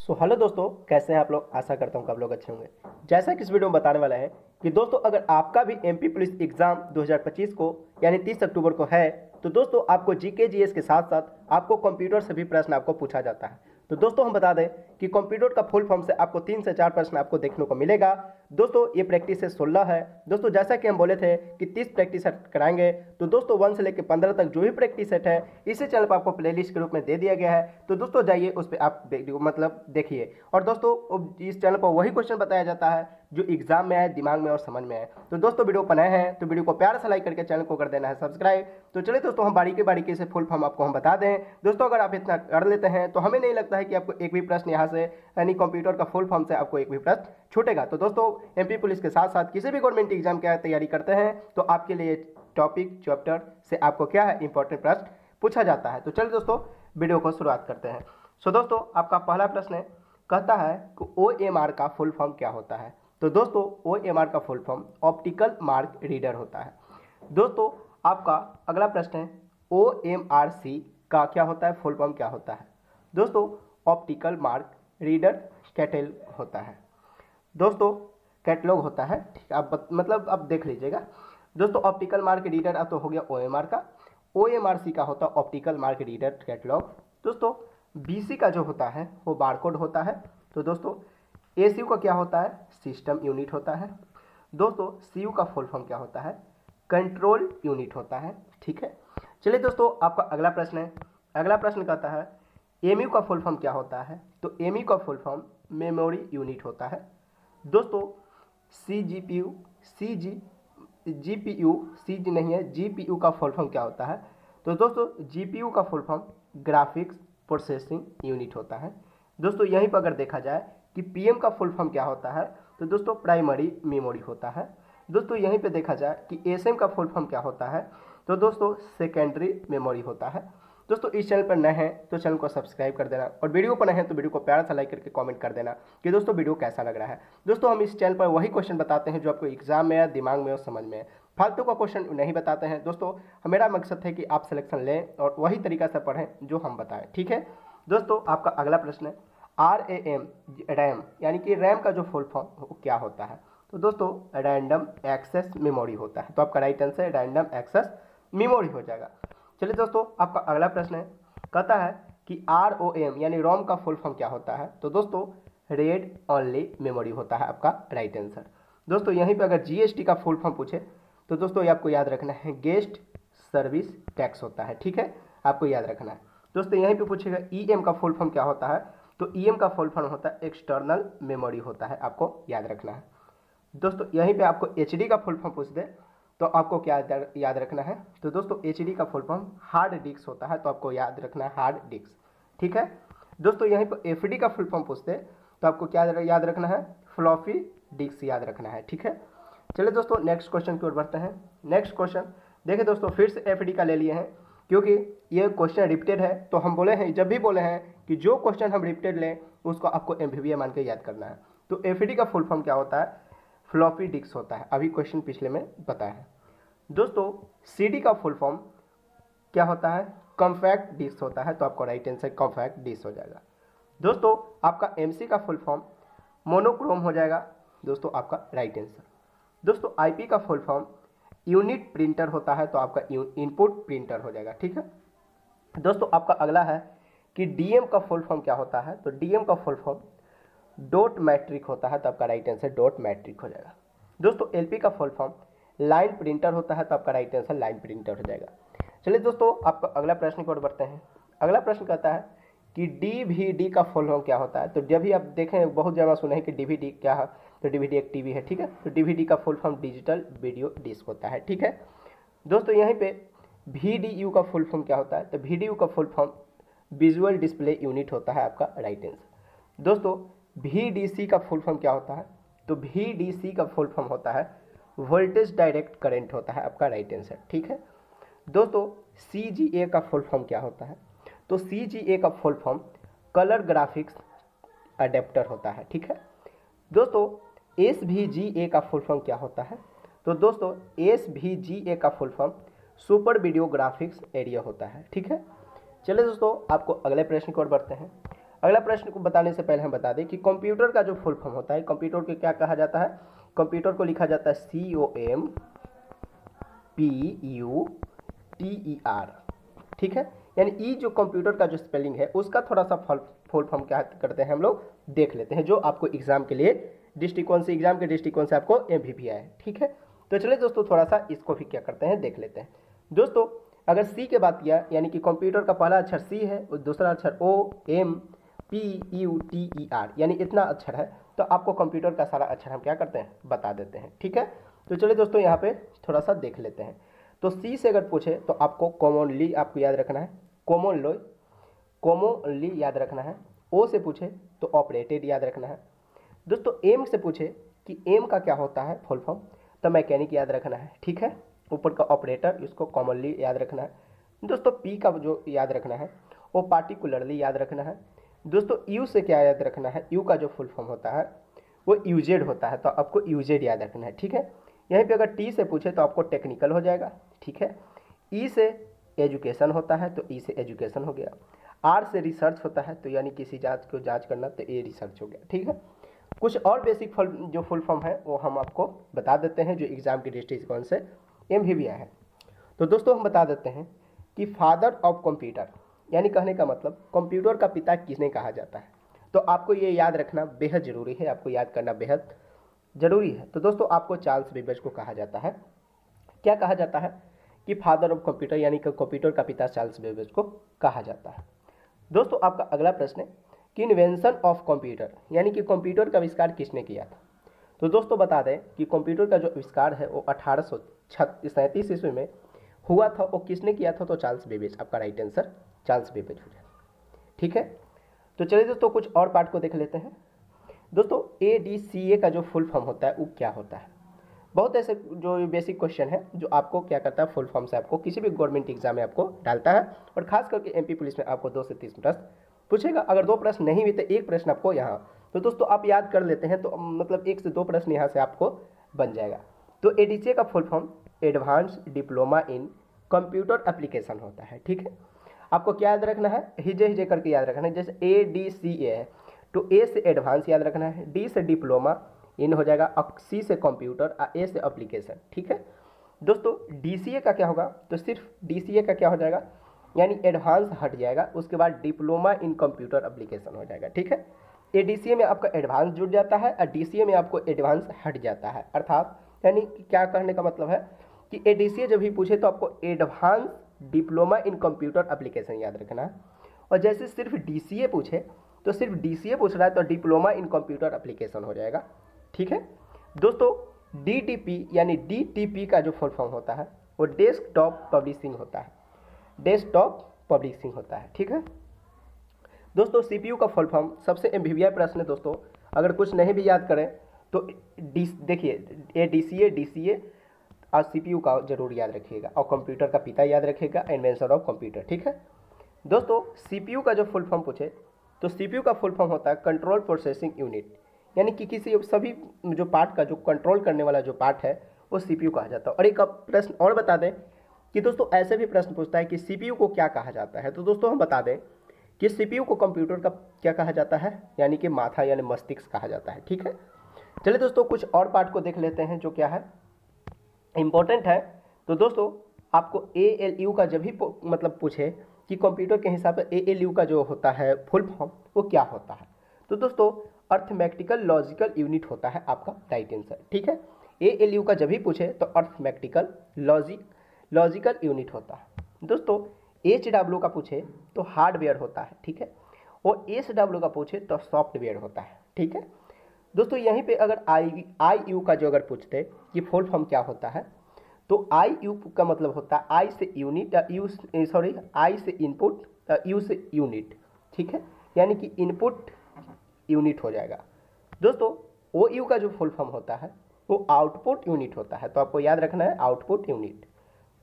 Hello दोस्तों, कैसे हैं आप लोग। आशा करता हूँ कि आप लोग अच्छे होंगे। जैसा कि इस वीडियो में बताने वाला है कि दोस्तों अगर आपका भी एमपी पुलिस एग्जाम 2025 को यानी 30 अक्टूबर को है तो दोस्तों आपको जीके जीएस के साथ साथ आपको कंप्यूटर से भी प्रश्न आपको पूछा जाता है। तो दोस्तों हम बता दें कि कंप्यूटर का फुल फॉर्म से आपको 3 से 4 प्रश्न आपको देखने को मिलेगा। दोस्तों ये प्रैक्टिस से 16 है। दोस्तों जैसा कि हम बोले थे कि 30 प्रैक्टिस सेट कराएंगे, तो दोस्तों 1 से लेकर 15 तक जो भी प्रैक्टिस सेट है इसी चैनल पर आपको प्लेलिस्ट के रूप में दे दिया गया है। तो दोस्तों जाइए उस पर आप देखिए। और दोस्तों इस चैनल पर वही क्वेश्चन बताया जाता है जो एग्जाम में आए, दिमाग में और समझ में आए। तो दोस्तों वीडियो पर नए हैं तो वीडियो को प्यार से लाइक करके चैनल को कर देना है सब्सक्राइब। तो चलिए दोस्तों हम बारीकी से फुल फॉर्म आपको हम बता दें। दोस्तों अगर आप इतना कर लेते हैं तो हमें नहीं लगता है कि आपको एक भी प्रश्न यहाँ से यानी कंप्यूटर का फुल फॉर्म से आपको एक भी प्रश्न छूटेगा। तो दोस्तों एमपी पुलिस के साथ साथ किसी भी गवर्नमेंट एग्जाम की तैयारी करते हैं तो आपके लिए टॉपिक चैप्टर से आपको क्या है इंपॉर्टेंट प्रश्न पूछा जाता है। तो चलिए दोस्तों वीडियो को शुरुआत करते हैं। दोस्तों आपका पहला प्रश्न है, कहता है कि OMR का फुल फॉर्म क्या होता है। तो दोस्तों OMR का full form optical mark reader होता है। दोस्तों आपका अगला प्रश्न है, OMRC का क्या होता है, फुल फॉर्म क्या होता है। दोस्तों ऑप्टिकल मार्क रीडर कैटलॉग होता है। दोस्तों कैटलॉग होता है, ठीक है। आप आप देख लीजिएगा। दोस्तों ऑप्टिकल मार्क रीडर अब तो हो गया OMR का। OMRC का होता है ऑप्टिकल मार्क रीडर कैटलॉग। दोस्तों BC का जो होता है वो बारकोड होता है। तो दोस्तों ACU का क्या होता है, सिस्टम यूनिट होता है। दोस्तों CU का फुल फॉर्म क्या होता है, कंट्रोल यूनिट होता है, ठीक है। चलिए दोस्तों आपका अगला प्रश्न है। अगला प्रश्न कहता है MU का फुल फॉर्म क्या होता है। तो MU का फुल फॉर्म मेमोरी यूनिट होता है। दोस्तों GPU नहीं है, GPU का फुल फॉर्म क्या होता है। तो दोस्तों GPU का full form graphics processing unit होता है। दोस्तों यहीं पर अगर देखा जाए कि PM का फुल फॉर्म क्या होता है, तो दोस्तों प्राइमरी मेमोरी होता है। दोस्तों यहीं पे देखा जाए कि SM का फुल फॉर्म क्या होता है, तो दोस्तों सेकेंडरी मेमोरी होता है। दोस्तों इस चैनल पर नए हैं तो चैनल को सब्सक्राइब कर देना और वीडियो पर नए हैं तो वीडियो को प्यार से लाइक करके कमेंट कर देना कि दोस्तों वीडियो कैसा लग रहा है। दोस्तों हम इस चैनल पर वही क्वेश्चन बताते हैं जो आपको एग्जाम में या दिमाग में और समझ में है, फालतू का क्वेश्चन नहीं बताते हैं। दोस्तों मेरा मकसद है कि आप सिलेक्शन लें और वही तरीका से पढ़ें जो हम बताएं, ठीक है। दोस्तों आपका अगला प्रश्न है, RAM यानी कि रैम का जो फुल फॉर्म क्या होता है। तो दोस्तों रैंडम एक्सेस मेमोरी होता है। तो आपका right answer random access memory हो जाएगा। चलिए दोस्तों आपका अगला प्रश्न है, कहता है कि ROM यानी रोम का फुल फॉर्म क्या होता है। तो दोस्तों रेड ओनली मेमोरी होता है आपका राइट आंसर। दोस्तों यहीं पे अगर GST का फुल फॉर्म पूछे तो दोस्तों ये आपको याद रखना है गेस्ट सर्विस टैक्स होता है, ठीक है, आपको याद रखना है। दोस्तों यहीं पे पूछेगा EM का फुल फॉर्म क्या होता है। तो EM का फुल फॉर्म होता है एक्सटर्नल मेमोरी होता है, आपको याद रखना है। दोस्तों यहीं पे आपको HD का फुल फॉर्म पूछ दे तो आपको क्या याद रखना है। तो दोस्तों HD का फुल फॉर्म हार्ड डिस्क होता है, तो आपको याद रखना है हार्ड डिस्क, ठीक है। दोस्तों यहीं पर FD का फुल फॉर्म पूछते तो आपको क्या याद रखना है, फ्लॉपी डिस्क याद रखना है, ठीक है। चलिए दोस्तों नेक्स्ट क्वेश्चन की ओर बढ़ते हैं। नेक्स्ट क्वेश्चन देखिए दोस्तों, फिर से FD का ले लिए हैं क्योंकि ये क्वेश्चन रिपीटेड है। तो हम बोले हैं, जब भी बोले हैं कि जो क्वेश्चन हम रिपीटेड लें उसको आपको MVVA मान के याद करना है। तो FD का फुल फॉर्म क्या होता है, फ्लॉपी डिस्क होता है। अभी क्वेश्चन पिछले में बताया है। दोस्तों CD का फुल फॉर्म क्या होता है, कॉम्पैक्ट डिस्क होता है। तो आपको राइट आंसर कॉम्पैक्ट डिस्क हो जाएगा। दोस्तों आपका MC का फुल फॉर्म मोनोक्रोम हो जाएगा, दोस्तों आपका राइट आंसर। दोस्तों IP का फुल फॉर्म यूनिट प्रिंटर होता है, तो आपका इनपुट प्रिंटर हो जाएगा, ठीक है। दोस्तों आपका अगला है कि DM का फुल फॉर्म क्या होता है। तो DM का फुल फॉर्म डॉट मैट्रिक होता है, तो आपका राइट आंसर डॉट मैट्रिक हो जाएगा। दोस्तों LP का फुल फॉर्म लाइन प्रिंटर होता है, तो आपका राइट आंसर लाइन प्रिंटर हो जाएगा। चलिए दोस्तों आपका अगला प्रश्न की ओर बढ़ते हैं। अगला प्रश्न कहता है कि DVD का फुल फॉर्म क्या होता है। तो जब भी आप देखें बहुत जगह सुने हैं कि DVD क्या है, तो DVD एक टीवी है, ठीक है। तो DVD का full form digital video disc होता है, ठीक है। दोस्तों यहीं पे VDU का फुल फॉर्म क्या होता है। तो VDU का full form visual display unit होता है, आपका राइट आंसर। दोस्तों VDC का फुल फॉर्म क्या होता है। तो VDC का फुल फॉर्म होता है वोल्टेज डायरेक्ट करंट होता है, आपका राइट आंसर, ठीक है। दोस्तों CGA का फुल फॉर्म क्या होता है। तो CGA का full form colour graphics adapter होता है, ठीक है। दोस्तों SVGA का फुल फॉर्म क्या होता है। तो दोस्तों SVGA का full form super video graphics area होता है, ठीक है। चलिए दोस्तों आपको अगले प्रश्न की ओर बढ़ते हैं। अगला प्रश्न को बताने से पहले हम बता दें कि कंप्यूटर का जो फुल फॉर्म होता है, कंप्यूटर को क्या कहा जाता है, कंप्यूटर को लिखा जाता है COMPUTER, ठीक है। यानी ई जो कंप्यूटर का जो स्पेलिंग है उसका थोड़ा सा फुल फॉर्म क्या करते हैं हम लोग देख लेते हैं, जो आपको एग्जाम के लिए दृष्टिकोण से, एग्जाम के दृष्टिकोण से आपको MVP आया है, ठीक है। तो चलिए दोस्तों थोड़ा सा इसको भी क्या करते हैं देख लेते हैं। दोस्तों अगर सी की बात किया, यानी कि कंप्यूटर का पहला अक्षर सी है और दूसरा अक्षर OMPUTER, यानी इतना अक्षर है, तो आपको कंप्यूटर का सारा अक्षर हम क्या करते हैं बता देते हैं, ठीक है। तो चलिए दोस्तों यहाँ पे थोड़ा सा देख लेते हैं। तो सी से अगर पूछे तो आपको कॉमनली आपको याद रखना है, कॉमनली याद रखना है। ओ से पूछे तो ऑपरेटेड याद रखना है। दोस्तों एम से पूछे कि एम का क्या होता है फुल फॉर्म, तो मैकेनिक याद रखना है, ठीक है। ऊपर का ऑपरेटर इसको कॉमनली याद रखना है। दोस्तों पी का जो याद रखना है वो पार्टिकुलरली याद रखना है। दोस्तों यू से क्या याद रखना है, यू का जो फुल फॉर्म होता है वो यूजेड होता है, तो आपको यूजेड याद रखना है, ठीक है। यहीं पे अगर टी से पूछे तो आपको टेक्निकल हो जाएगा, ठीक है। ई से एजुकेशन होता है तो ई से एजुकेशन हो गया। आर से रिसर्च होता है, तो यानी किसी जांच को जांच करना, तो ए रिसर्च हो गया, ठीक है। कुछ और बेसिक जो फुल फॉर्म है वो हम आपको बता देते हैं, जो एग्जाम की दृष्टिकोण से MVP आया है। तो दोस्तों हम बता देते हैं कि फादर ऑफ कंप्यूटर, यानी कहने का मतलब कंप्यूटर का पिता किसने कहा जाता है, तो आपको ये याद रखना बेहद जरूरी है, आपको याद करना बेहद जरूरी है। तो दोस्तों आपको चार्ल्स बेबेज को कहा जाता है, क्या कहा जाता है कि फादर ऑफ कंप्यूटर, यानी कि कंप्यूटर का पिता चार्ल्स बेबेज को कहा जाता है। दोस्तों आपका अगला प्रश्न है कि इन्वेंशन ऑफ कंप्यूटर, यानी कि कंप्यूटर का आविष्कार किसने किया था। तो दोस्तों बता दें कि कंप्यूटर का जो आविष्कार है वो 1837 ईस्वी में हुआ था। वो किसने किया था, तो चार्ल्स बेबेज, आपका राइट आंसर चार्ल्स बेबेज हो जाएगा, ठीक है। तो चलिए दोस्तों कुछ और पार्ट को देख लेते हैं। दोस्तों ADCA का जो फुल फॉर्म होता है वो क्या होता है। बहुत ऐसे जो बेसिक क्वेश्चन है जो आपको क्या करता है फुल फॉर्म से आपको किसी भी गवर्नमेंट एग्जाम में आपको डालता है, और खास करके MP पुलिस में आपको 2 से 3 प्रश्न पूछेगा। अगर 2 प्रश्न नहीं भी तो 1 प्रश्न आपको यहाँ, तो दोस्तों आप याद कर लेते हैं तो मतलब 1 से 2 प्रश्न यहाँ से आपको बन जाएगा। तो ADCA का full form advance diploma in computer application होता है, ठीक है। आपको क्या याद रखना है, हिजे करके याद रखना है। जैसे ADCA है तो A से एडवांस याद रखना है, D से डिप्लोमा, इन हो जाएगा, C से कंप्यूटर, A से एप्लीकेशन, ठीक है। दोस्तों DCA का क्या होगा, तो सिर्फ DCA का क्या हो जाएगा, यानी एडवांस हट जाएगा, उसके बाद डिप्लोमा इन कंप्यूटर एप्लीकेशन हो जाएगा, ठीक है। ADCA में आपका एडवांस जुड़ जाता है और DCA में आपको एडवांस हट जाता है। अर्थात यानी क्या कहने का मतलब है कि ADCA जब भी पूछे तो आपको advance diploma in computer application याद रखना है, और जैसे सिर्फ DCA पूछे तो सिर्फ DCA पूछ रहा है तो डिप्लोमा इन कंप्यूटर एप्लीकेशन हो जाएगा, ठीक है। दोस्तों DTP यानी DTP का जो फुल फॉर्म होता है वो डेस्कटॉप पब्लिशिंग होता है, डेस्कटॉप पब्लिशिंग होता है, ठीक है। दोस्तों CPU का फुल फॉर्म सबसे MVP प्रश्न है दोस्तों, अगर कुछ नहीं भी याद करें तो देखिए ADCA DCA और CPU का जरूर याद रखिएगा, और कंप्यूटर का पिता याद रखिएगा, इन्वेंशन ऑफ कंप्यूटर, ठीक है। दोस्तों CPU का जो फुल फॉर्म पूछे तो CPU का फुल फॉर्म होता है कंट्रोल प्रोसेसिंग यूनिट, यानी कि किसी सभी जो पार्ट का जो कंट्रोल करने वाला जो पार्ट है वो CPU कहा जाता है। और एक प्रश्न और बता दें कि दोस्तों ऐसे भी प्रश्न पूछता है कि CPU को क्या कहा जाता है, तो दोस्तों हम बता दें कि CPU को कंप्यूटर का क्या कहा जाता है, यानी कि माथा यानी मस्तिष्क कहा जाता है, ठीक है। चलिए दोस्तों कुछ और पार्ट को देख लेते हैं जो क्या है इम्पोर्टेंट है। तो दोस्तों आपको ALU का जब भी मतलब पूछे कि कंप्यूटर के हिसाब से ALU का जो होता है फुल फॉर्म वो क्या होता है, तो दोस्तों अर्थमेटिकल लॉजिकल यूनिट होता है आपका राइट आंसर, ठीक है। ALU का जब भी पूछे तो अर्थमेटिकल लॉजिकल यूनिट होता है। दोस्तों HW का पूछे तो हार्डवेयर होता है, ठीक है, और SW का पूछे तो सॉफ्टवेयर होता है, ठीक है। दोस्तों यहीं पे अगर IU का जो अगर पूछते कि फुल फॉर्म क्या होता है, तो IU का मतलब होता है I से यूनिट, I से इनपुट, U से यूनिट, ठीक है, यानी कि इनपुट यूनिट हो जाएगा। दोस्तों OU का जो फुल फॉर्म होता है वो आउटपुट यूनिट होता है, तो आपको याद रखना है आउटपुट यूनिट।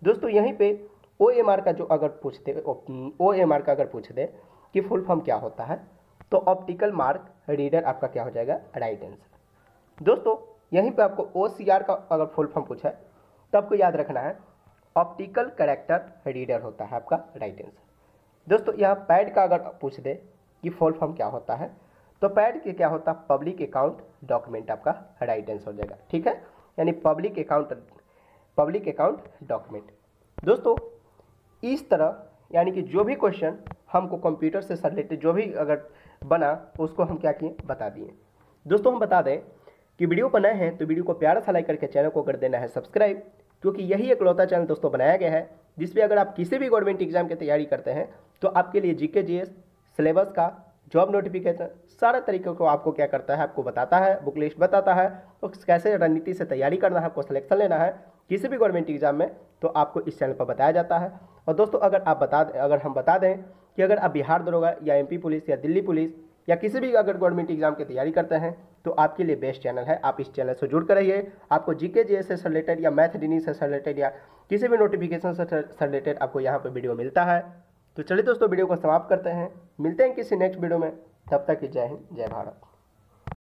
दोस्तों यहीं पे OMR का जो अगर पूछते OMR का अगर पूछ दे कि फुल फॉर्म क्या होता है, तो ऑप्टिकल मार्क रीडर आपका क्या हो जाएगा राइट आंसर। दोस्तों यहीं पे आपको OCR का अगर फुल फॉर्म पूछा है तो आपको याद रखना है ऑप्टिकल कैरेक्टर रीडर होता है आपका राइट आंसर। दोस्तों यहाँ पैड का अगर पूछ दे कि फुल फॉर्म क्या होता है। तो पैड के क्या होता है, पब्लिक अकाउंट डॉक्यूमेंट आपका राइट आंसर हो जाएगा, ठीक है, यानी पब्लिक अकाउंट डॉक्यूमेंट। दोस्तों इस तरह यानी कि जो भी क्वेश्चन हमको कंप्यूटर से रिलेटेड जो भी अगर बना उसको हम क्या किए, बता दिए। दोस्तों हम बता दें कि वीडियो पर नए हैं तो वीडियो को प्यारा सा लाइक करके चैनल को कर देना है सब्सक्राइब, क्योंकि यही इकलौता चैनल दोस्तों बनाया गया है जिसपे अगर आप किसी भी गवर्नमेंट एग्जाम की तैयारी करते हैं तो आपके लिए जीके जीएस सिलेबस का जॉब नोटिफिकेशन सारे तरीके को आपको क्या करता है, आपको बताता है, बुक लिस्ट बताता है, तो कैसे रणनीति से तैयारी करना है, आपको सिलेक्शन लेना है किसी भी गवर्नमेंट एग्जाम में, तो आपको इस चैनल पर बताया जाता है। और दोस्तों अगर हम बता दें कि अगर आप बिहार दरोगा या एमपी पुलिस या दिल्ली पुलिस या किसी भी अगर गवर्नमेंट एग्जाम की तैयारी करते हैं तो आपके लिए बेस्ट चैनल है, आप इस चैनल से जुड़ कर रहिए। आपको जीके जीएस से रिलेटेड या मैथ रीजनिंग से रिलेटेड या किसी भी नोटिफिकेशन से रिलेटेड आपको यहाँ पर वीडियो मिलता है। तो चलिए दोस्तों वीडियो को समाप्त करते हैं, मिलते हैं किसी नेक्स्ट वीडियो में, तब तक जय हिंद जय भारत।